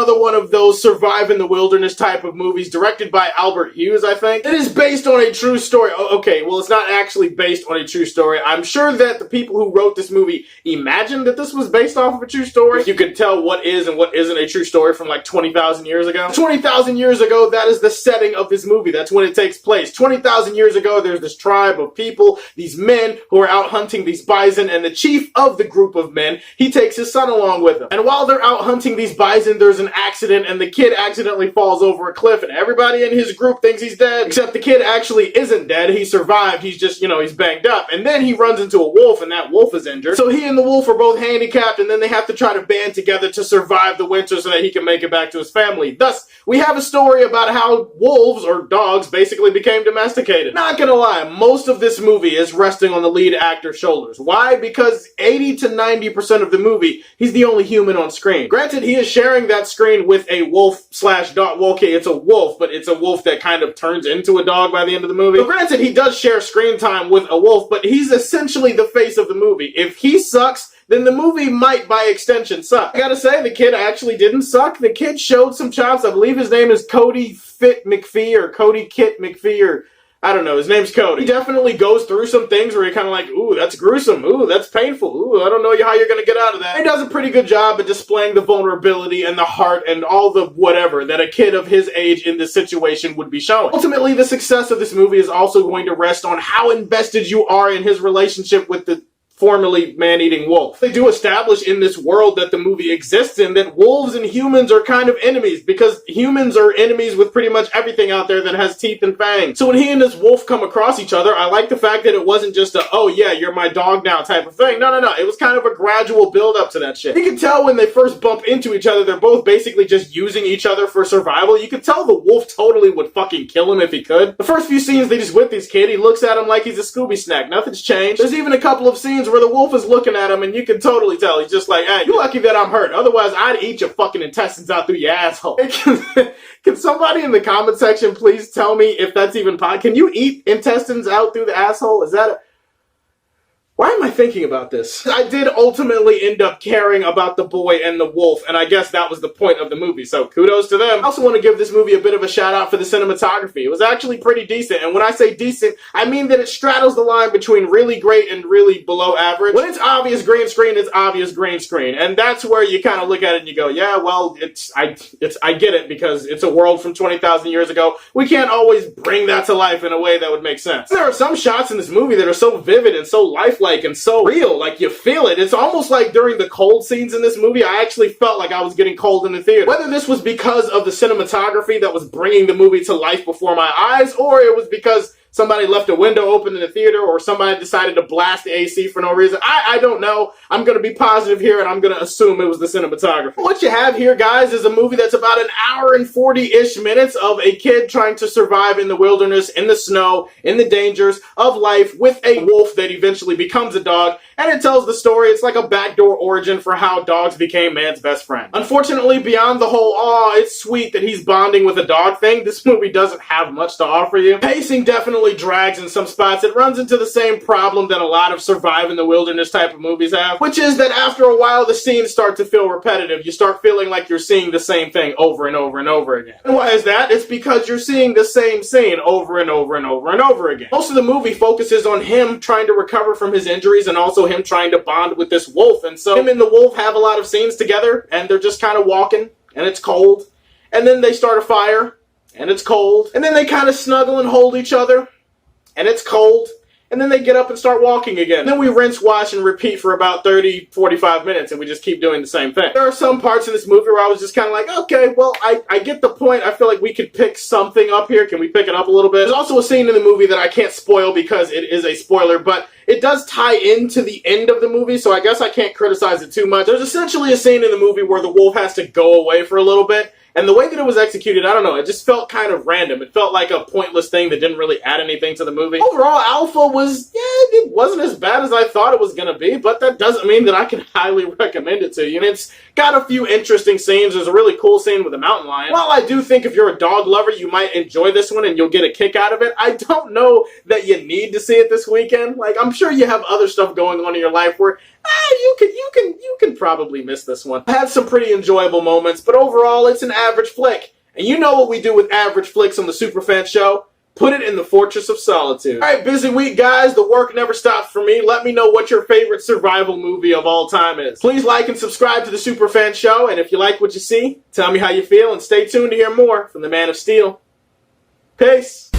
another one of those survive in the wilderness type of movies directed by Albert Hughes, I think. It is based on a true story. Okay, well, it's not actually based on a true story. I'm sure that the people who wrote this movie imagined that this was based off of a true story. You can tell what is and what isn't a true story from like 20,000 years ago. 20,000 years ago, that is the setting of this movie. That's when it takes place. 20,000 years ago, there's this tribe of people, these men who are out hunting these bison, and the chief of the group of men, he takes his son along with him. And while they're out hunting these bison, there's an accident, and the kid accidentally falls over a cliff, and everybody in his group thinks he's dead, except the kid actually isn't dead. He survived. He's just, he's banged up. And then he runs into a wolf, and that wolf is injured. So he and the wolf are both handicapped, and then they have to try to band together to survive the winter so that he can make it back to his family. Thus, we have a story about how wolves, or dogs, basically became domesticated. Not gonna lie, most of this movie is resting on the lead actor's shoulders. Why? Because 80 to 90% of the movie, he's the only human on screen. Granted, he is sharing that screen with a wolf slash dog. Well, okay, it's a wolf, but it's a wolf that kind of turns into a dog by the end of the movie. So granted, he does share screen time with a wolf, but he's essentially the face of the movie. If he sucks, then the movie might, by extension, suck. I gotta say, the kid actually didn't suck. The kid showed some chops. I believe his name is Cody Fit McPhee, or Cody Kit McPhee, or I don't know, his name's Cody. He definitely goes through some things where you're kind of like, ooh, that's gruesome, ooh, that's painful, ooh, I don't know how you're gonna get out of that. He does a pretty good job at displaying the vulnerability and the heart and all the whatever that a kid of his age in this situation would be showing. Ultimately, the success of this movie is also going to rest on how invested you are in his relationship with the formerly man-eating wolf. They do establish in this world that the movie exists in that wolves and humans are kind of enemies, because humans are enemies with pretty much everything out there that has teeth and fangs. So when he and this wolf come across each other, I like the fact that it wasn't just a, oh yeah, you're my dog now type of thing. No. It was kind of a gradual build up to that shit. You can tell when they first bump into each other, they're both basically just using each other for survival. You can tell the wolf totally would fucking kill him if he could. The first few scenes, they just whip this kid. He looks at him like he's a Scooby snack. Nothing's changed. There's even a couple of scenes where the wolf is looking at him and you can totally tell he's just like, hey, you're lucky that I'm hurt. Otherwise, I'd eat your fucking intestines out through your asshole. Can somebody in the comment section please tell me if that's even possible? Can you eat intestines out through the asshole? Is that a... Why am I thinking about this? I did ultimately end up caring about the boy and the wolf, and I guess that was the point of the movie, so kudos to them. I also want to give this movie a bit of a shout out for the cinematography. It was actually pretty decent, and when I say decent, I mean that it straddles the line between really great and really below average. When it's obvious green screen, it's obvious green screen, and that's where you kind of look at it and you go, yeah, well, I get it, because it's a world from 20,000 years ago. We can't always bring that to life in a way that would make sense. There are some shots in this movie that are so vivid and so lifelike and so real, like you feel it. It's almost like during the cold scenes in this movie, I actually felt like I was getting cold in the theater. Whether this was because of the cinematography that was bringing the movie to life before my eyes, or it was because somebody left a window open in the theater, or somebody decided to blast the AC for no reason. I don't know. I'm going to be positive here, and I'm going to assume it was the cinematography. What you have here, guys, is a movie that's about an hour and 40-ish minutes of a kid trying to survive in the wilderness, in the snow, in the dangers of life with a wolf that eventually becomes a dog, and it tells the story. It's like a backdoor origin for how dogs became man's best friend. Unfortunately, beyond the whole, oh, it's sweet that he's bonding with a dog thing, this movie doesn't have much to offer you. Pacing definitely drags in some spots. It runs into the same problem that a lot of survive in the wilderness type of movies have, which is that after a while the scenes start to feel repetitive. You start feeling like you're seeing the same thing over and over and over again. And why is that? It's because you're seeing the same scene over and over and over and over again. Most of the movie focuses on him trying to recover from his injuries and also him trying to bond with this wolf. And so him and the wolf have a lot of scenes together, and they're just kind of walking, and it's cold. And then they start a fire, and it's cold. And then they kind of snuggle and hold each other, and it's cold. And then they get up and start walking again. And then we rinse, wash, and repeat for about 30, 45 minutes, and we just keep doing the same thing. There are some parts in this movie where I was just kind of like, okay, well, I get the point. I feel like we could pick something up here. Can we pick it up a little bit? There's also a scene in the movie that I can't spoil because it is a spoiler, but it does tie into the end of the movie, so I guess I can't criticize it too much. There's essentially a scene in the movie where the wolf has to go away for a little bit, and the way that it was executed, I don't know, it just felt kind of random. It felt like a pointless thing that didn't really add anything to the movie. Overall, Alpha was, it wasn't as bad as I thought it was going to be, but that doesn't mean that I can highly recommend it to you. And it's got a few interesting scenes. There's a really cool scene with a mountain lion. While I do think if you're a dog lover, you might enjoy this one and you'll get a kick out of it, I don't know that you need to see it this weekend. Like, I'm sure you have other stuff going on in your life where you can probably missed this one. I had some pretty enjoyable moments, but overall, it's an average flick. And you know what we do with average flicks on the Superfan Show. Put it in the Fortress of Solitude. Alright, busy week, guys. The work never stops for me. Let me know what your favorite survival movie of all time is. Please like and subscribe to the Superfan Show, and if you like what you see, tell me how you feel, and stay tuned to hear more from the Man of Steel. Peace.